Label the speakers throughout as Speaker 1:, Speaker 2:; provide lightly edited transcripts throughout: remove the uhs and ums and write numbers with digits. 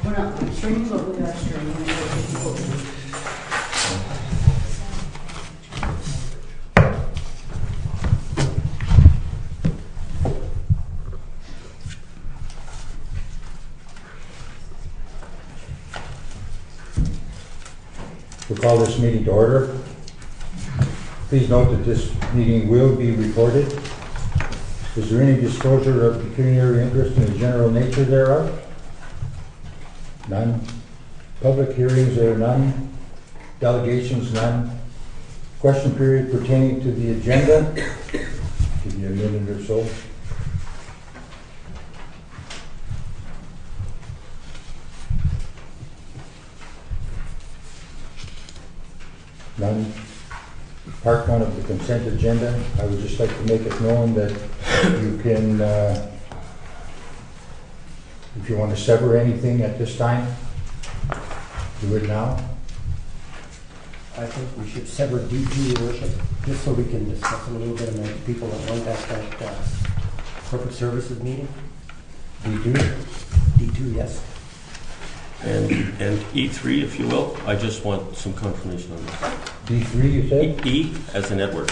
Speaker 1: We're not streaming, but we are streaming.
Speaker 2: We'll call this meeting to order. Please note that this meeting will be recorded. Is there any disclosure of pecuniary interest in the general nature thereof? None. Public hearings, there are none. Delegations, none. Question period pertaining to the agenda. Give you a minute or so. None. Part one of the consent agenda. I would just like to make it known that you can, if you want to sever anything at this time, do it now.
Speaker 3: I think we should sever D2, Your Worship, just so we can discuss a little bit about the people that weren't at that corporate services meeting.
Speaker 2: D2?
Speaker 3: D2, yes.
Speaker 4: And E3, if you will. I just want some confirmation on that.
Speaker 2: D3, you said?
Speaker 4: E as in Edward.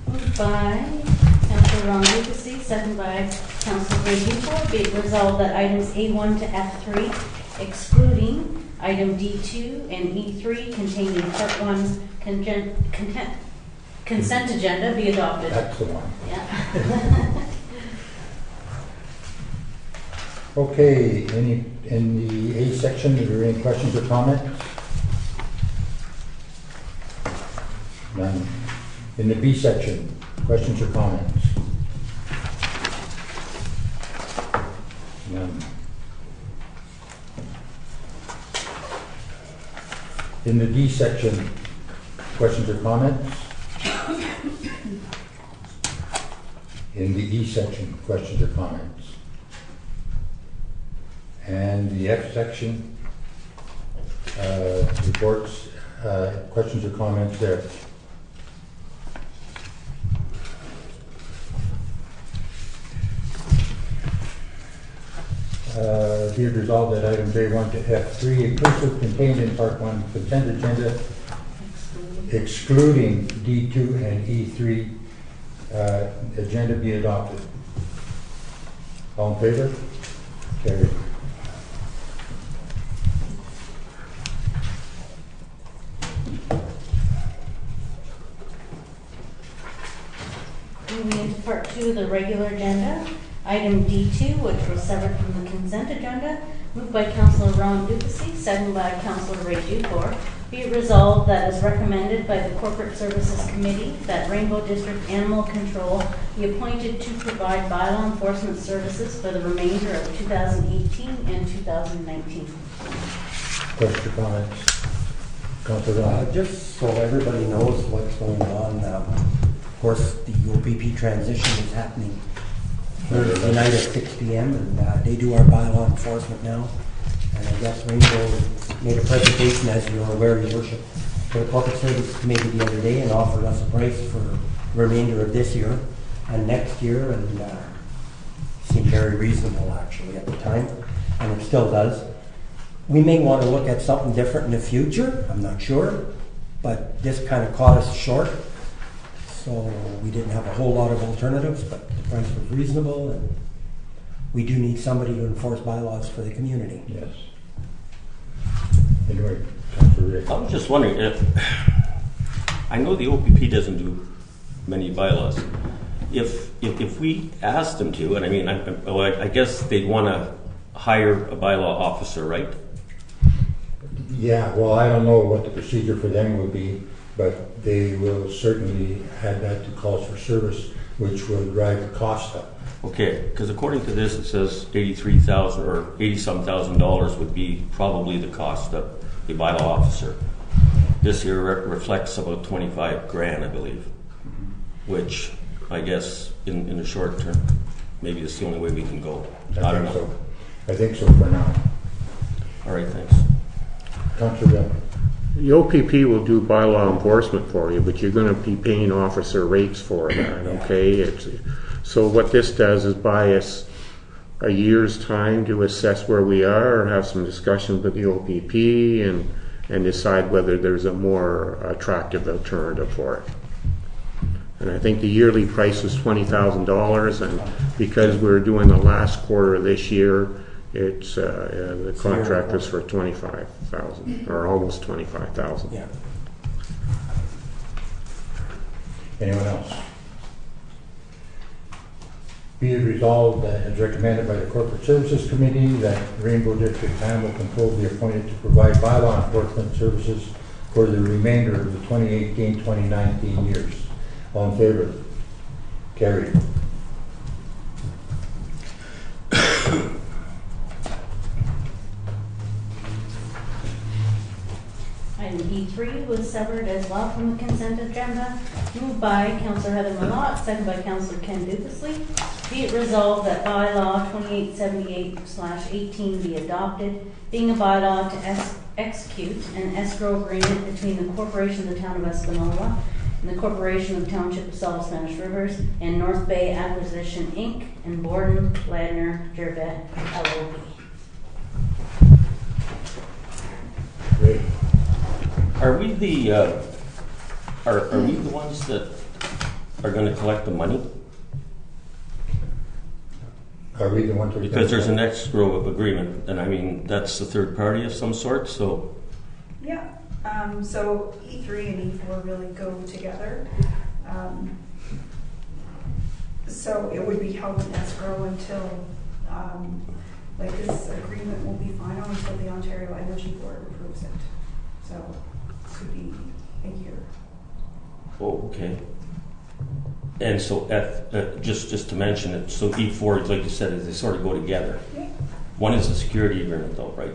Speaker 1: Moved by Councilor Ron Lucas, second by Councilor Ray Dufour. Be it resolved that items A1 to F3, excluding item D2 and E3 containing Part 1's consent agenda, be adopted.
Speaker 2: That's the one.
Speaker 1: Yeah.
Speaker 2: Okay, in the A section, are there any questions or comments? None. In the B section, questions or comments? None. In the D section, questions or comments? In the E section, questions or comments? And the F section, reports, questions or comments there? Be it resolved that items A1 to F3 inclusive contained in Part 1 consent agenda, excluding D2 and E3 agenda be adopted. All in favor? Carried.
Speaker 1: Moving into Part 2 of the regular agenda. Item D2, which was severed from the consent agenda, moved by Councilor Ron Duplessis, seconded by Councilor Ray Dufour. Be it resolved that as recommended by the Corporate Services Committee, that Rainbow District Animal Control be appointed to provide bylaw enforcement services for the remainder of 2018 and 2019.
Speaker 2: Questions or comments? Councilor Ron.
Speaker 3: Just so everybody knows what's going on, of course, the OPP transition is happening Thursday night at 6 p.m. and they do our bylaw enforcement now. And I guess Rainbow made a presentation, as you're aware, Your Worship, for the Corporate Services Committee the other day and offered us a price for the remainder of this year and next year, and seemed very reasonable actually at the time, and it still does. We may want to look at something different in the future, I'm not sure, but this kind of caught us short. So we didn't have a whole lot of alternatives, but the price was reasonable, and we do need somebody to enforce bylaws for the community.
Speaker 2: Yes. Anyway, Councilor Rick.
Speaker 4: I was just wondering if, I know the OPP doesn't do many bylaws. If we asked them to, and I mean, I guess they'd want to hire a bylaw officer, right?
Speaker 2: Yeah, well, I don't know what the procedure for them would be, but they will certainly add that to calls for service, which will drive the cost up.
Speaker 4: Okay, because according to this, it says $83,000 or $80-some thousand would be probably the cost of a bylaw officer. This year reflects about 25 grand, I believe, which I guess in the short term maybe it's the only way we can go. I don't
Speaker 2: think
Speaker 4: know.
Speaker 2: so. I think so for now.
Speaker 4: All right, thanks.
Speaker 2: Councillor Bill.
Speaker 5: The OPP will do bylaw enforcement for you, but you're gonna be paying officer rates for that, okay? So what this does is buy us a year's time to assess where we are, or have some discussions with the OPP and decide whether there's a more attractive alternative for it. And I think the yearly price was $20,000, and because we're doing the last quarter of this year, it's the contract is for 25,000 or almost 25,000.
Speaker 3: Yeah.
Speaker 2: Anyone else? Be it resolved that as recommended by the Corporate Services Committee that Rainbow District Animal Control be appointed to provide bylaw enforcement services for the remainder of the 2018-2019 years. All in favor? Carried.
Speaker 1: Item E3 was severed as well from the consent agenda. Moved by Councillor Heather Malott, second by Councillor Ken Dupusley. Be it resolved that bylaw 2878/18 be adopted, being a bylaw to execute an escrow agreement between the Corporation of the Town of Espanola and the Corporation of the Township of Salt Spanish Rivers and North Bay Acquisition, Inc. and Borden, Ladner, Gervais, LLP.
Speaker 2: Great.
Speaker 4: Are we the are we the ones that are going to collect the money?
Speaker 2: Are we the ones who...
Speaker 4: Because there's an escrow agreement, and I mean, that's a third party of some sort, so...
Speaker 6: Yeah, so E3 and E4 really go together. So it would be held in escrow until, like this agreement will be final until the Ontario Energy Board approves it. So it could be a year.
Speaker 4: Oh, okay. And so, just to mention it, so E4, like you said, they sort of go together.
Speaker 6: Yeah.
Speaker 4: One is the security agreement, though, right?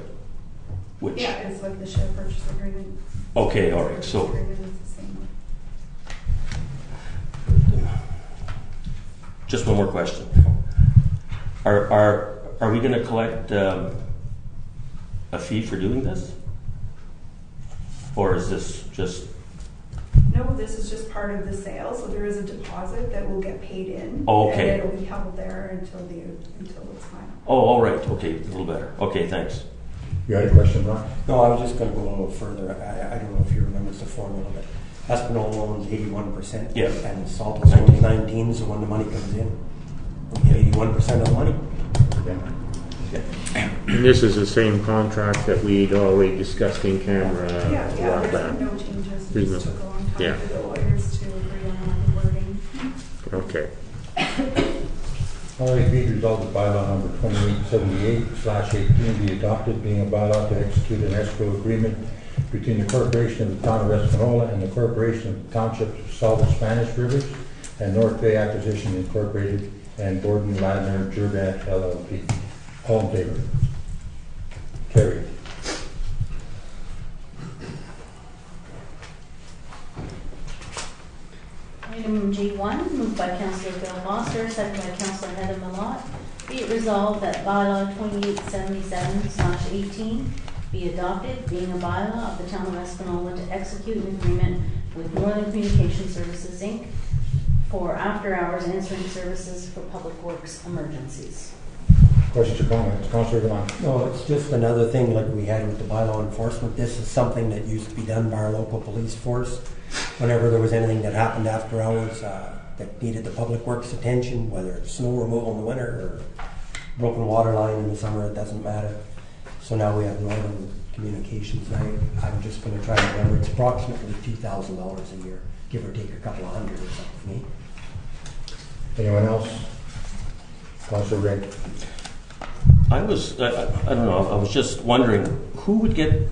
Speaker 4: Which?
Speaker 6: Yeah, it's like the share purchase agreement.
Speaker 4: Okay, all right. So,
Speaker 6: Agreement is the same.
Speaker 4: just one more question: Are we going to collect a fee for doing this, or is this just?
Speaker 6: No, this is just part of the sale, so there is a deposit that will get paid in.
Speaker 4: Oh, okay.
Speaker 6: And it'll be held there until it's final.
Speaker 4: Oh, all right. Okay, a little better. Okay, thanks.
Speaker 2: You had a question, Ron?
Speaker 3: No, I was just going to go a little further. I don't know if you remember the formula, but Espanola owns 81%,
Speaker 4: Yeah.
Speaker 3: and Saltus owns 19, so when the money comes in, we get 81% of the money.
Speaker 5: And this is the same contract that we'd already discussed in camera a
Speaker 6: Yeah,
Speaker 5: while
Speaker 6: there's
Speaker 5: back.
Speaker 6: been no changes. It
Speaker 5: There's
Speaker 6: just
Speaker 5: no-
Speaker 6: took a long time
Speaker 5: yeah.
Speaker 6: for the lawyers to agree on the wording.
Speaker 5: Okay.
Speaker 2: All right, be it resolved that bylaw number 2878/18 be adopted, being a bylaw to execute an escrow agreement between the Corporation of the Town of Espanola and the Corporation of the Township of Salt Spanish Rivers and North Bay Acquisition Incorporated and Borden, Ladner, Gervais, LLP. All in favor? Carried.
Speaker 1: Item G1, moved by Councillor Bill Foster, second by Councillor Heather Malott. Be it resolved that bylaw 2877/18 be adopted, being a bylaw of the Town of Espanola to execute an agreement with Northern Communication Services, Inc. for after-hours answering services for public works emergencies.
Speaker 2: Questions or comments? Councillor Devon.
Speaker 3: No, it's just another thing like we had with the bylaw enforcement. This is something that used to be done by our local police force. Whenever there was anything that happened after hours that needed the public works attention, whether it's snow removal in the winter or broken water line in the summer, it doesn't matter. So now we have Northern Communications. I'm just going to try to remember, it's approximately $2,000 a year, give or take a couple of hundred or something.
Speaker 2: Anyone else? Councillor Ray.
Speaker 4: I don't know, I was just wondering, who would get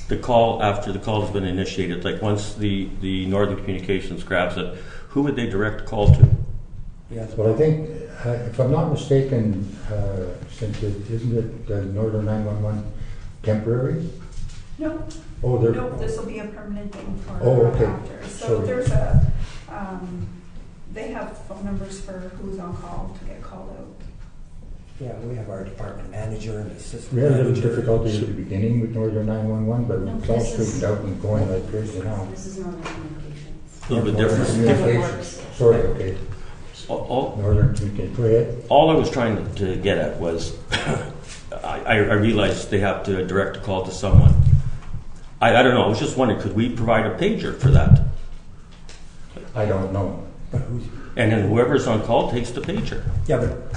Speaker 4: the call after the call has been initiated? Like once the Northern Communications grabs it, who would they direct the call to?
Speaker 3: Yeah,
Speaker 2: Well, I think, if I'm not mistaken, since isn't it Northern 911 temporary?
Speaker 6: No,
Speaker 2: Oh, they're...
Speaker 6: no, this will be a permanent thing for
Speaker 2: Oh, okay.
Speaker 6: after. So
Speaker 2: Sorry.
Speaker 6: there's a they have phone numbers for who's on call to get called out.
Speaker 3: Yeah, we have our department manager and assistant
Speaker 2: We had a little
Speaker 3: manager.
Speaker 2: difficulty at the beginning with Northern 911, but
Speaker 1: No,
Speaker 2: it's all
Speaker 1: this is-
Speaker 2: straightened out and going like crazy now.
Speaker 1: This is Northern Communications.
Speaker 4: A little bit
Speaker 2: Northern
Speaker 4: different.
Speaker 2: Communications. Sorry, okay.
Speaker 4: All,
Speaker 2: Northern Communications, go ahead.
Speaker 4: all I was trying to get at was, I realized they have to direct a call to someone. I don't know, I was just wondering, could we provide a pager for that?
Speaker 2: I don't know.
Speaker 3: But who's,
Speaker 4: And then whoever's on call takes the pager.
Speaker 3: yeah, but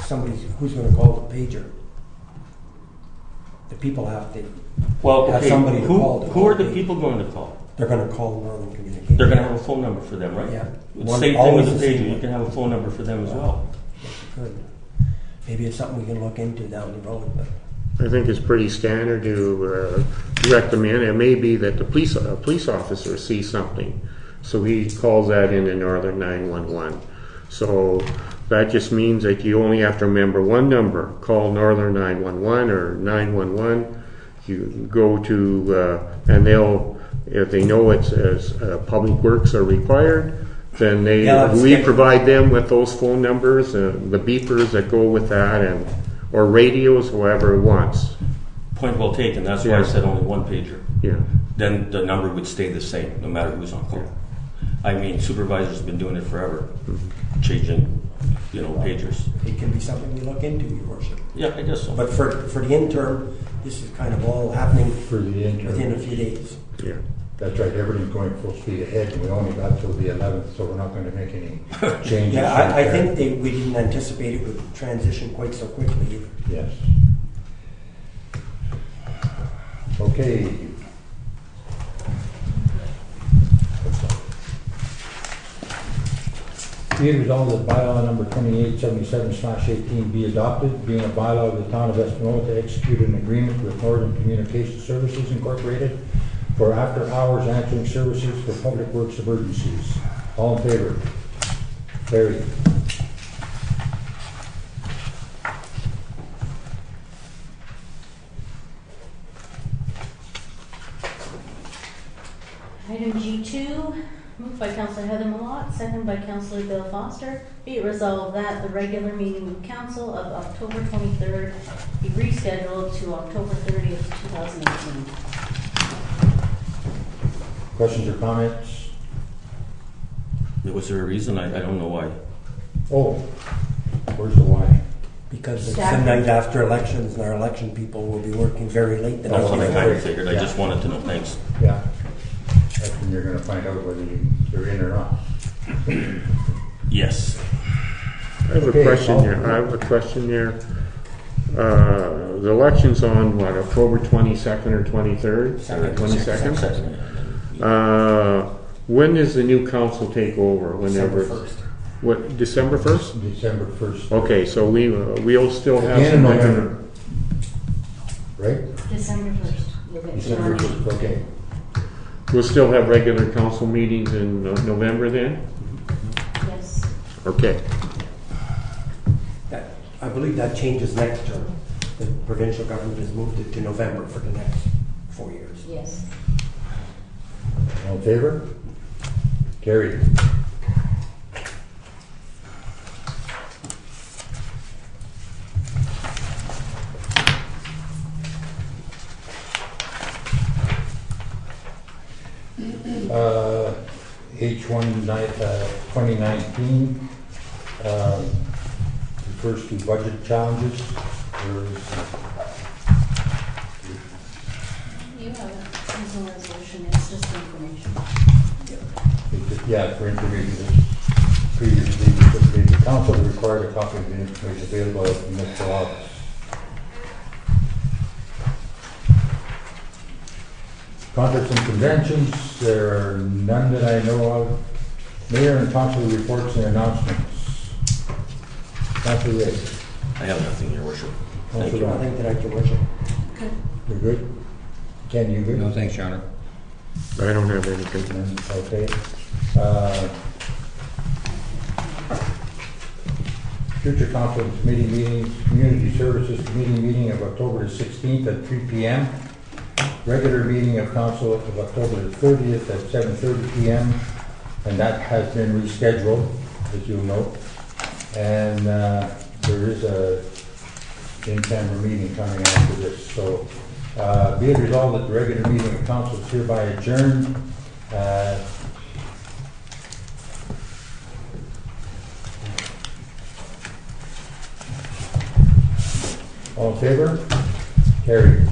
Speaker 3: who's gonna call the pager? The people have to,
Speaker 4: Well,
Speaker 3: Have
Speaker 4: okay,
Speaker 3: somebody to call to
Speaker 4: who are the
Speaker 3: call.
Speaker 4: people going to call?
Speaker 3: they're gonna call Northern Communications.
Speaker 4: They're going to have a phone number for them, right?
Speaker 3: Yeah.
Speaker 4: Same thing with the
Speaker 3: Always the same
Speaker 4: pager, you
Speaker 3: one.
Speaker 4: can have a phone number for them as well.
Speaker 3: Good. Maybe it's something we can look into down the road, but.
Speaker 5: I think it's pretty standard to direct them in. It may be that the police officer sees something, so he calls that in Northern 911. So that just means that you only have to remember one number. Call Northern 911 or 911. You go to, and they'll, if they know it's as public works are required, then we provide them with those phone numbers, the beepers that go with that, and or radios, whoever wants.
Speaker 4: Point well taken, that's why I
Speaker 5: Yeah.
Speaker 4: said only one pager.
Speaker 5: Yeah.
Speaker 4: Then the number would stay the same, no matter who's on call. I mean, supervisors have been doing it forever, changing, pagers.
Speaker 3: It can be something we look into, Your Worship.
Speaker 4: Yeah, I guess so.
Speaker 3: But for the interim, this is kind of all happening
Speaker 2: For the
Speaker 3: within a
Speaker 2: interim.
Speaker 3: few days.
Speaker 5: Yeah.
Speaker 2: That's right, everything's going full speed ahead, and we only got till the 11th, so we're not gonna make any changes.
Speaker 3: Yeah,
Speaker 2: right
Speaker 3: I
Speaker 2: there.
Speaker 3: think we didn't anticipate it would transition quite so quickly either.
Speaker 2: Yes. Okay. Be it resolved that bylaw number 2877/18 be adopted, being a bylaw of the town of Espanola to execute an agreement with Northern Communication Services Incorporated for after-hours answering services for public works emergencies. All in favor? Carried.
Speaker 1: Item G2, moved by Councillor Heather Malott, seconded by Councillor Bill Foster. Be it resolved that the regular meeting of council of October 23rd be rescheduled to October 30th, 2018.
Speaker 2: Questions or comments?
Speaker 4: Was there a reason? I don't know why.
Speaker 2: Oh, where's the why?
Speaker 3: Because it's the
Speaker 1: Staffing.
Speaker 3: night after elections and our election people will be working very late the
Speaker 4: That's
Speaker 3: next
Speaker 4: what I
Speaker 3: night.
Speaker 4: kind of figured, I
Speaker 2: Yeah.
Speaker 4: just wanted to know, thanks.
Speaker 2: Yeah. That's when you're gonna find out whether you're in or not.
Speaker 4: Yes.
Speaker 5: I have
Speaker 2: Okay,
Speaker 5: a question there. The election's on what, October 22nd or 23rd?
Speaker 3: Second.
Speaker 5: 22nd?
Speaker 4: Second.
Speaker 5: When does the new council take over? Whenever.
Speaker 3: December 1st.
Speaker 5: What, December 1st?
Speaker 2: December 1st.
Speaker 5: Okay, so we'll still have
Speaker 2: Again in
Speaker 5: some
Speaker 2: November. Right?
Speaker 1: December 1st. You'll get
Speaker 2: December
Speaker 1: sworn in.
Speaker 2: 1st, okay.
Speaker 5: We'll still have regular council meetings in November then?
Speaker 1: Yes.
Speaker 5: Okay.
Speaker 3: I believe that changes next term. The provincial government has moved it to November for the next 4 years.
Speaker 1: Yes.
Speaker 2: All in favor? Carried. H1 2019 refers to budget challenges.
Speaker 1: You have it. There's no resolution, it's just information.
Speaker 2: Yeah, for information, previously, the council required a copy of the information available at the municipal office. Conference and conventions, there are none that I know of. Mayor and council reports and announcements. Councilor Ray.
Speaker 4: I have nothing, Your Worship. Thank
Speaker 2: Councilor
Speaker 4: you.
Speaker 3: I
Speaker 2: Don.
Speaker 3: think that, Your Worship.
Speaker 2: You're good? Ken, you good?
Speaker 7: No, thanks, Your Honor.
Speaker 5: I don't have anything.
Speaker 2: None? Okay. Future council committee meetings, community services committee meeting of October the 16th at 3 p.m. Regular meeting of council of October the 30th at 7:30 p.m. And that has been rescheduled. as you'll note. And there is a in-camera meeting coming after this. So be it resolved that the regular meeting of council is hereby adjourned. All in favor? Carried.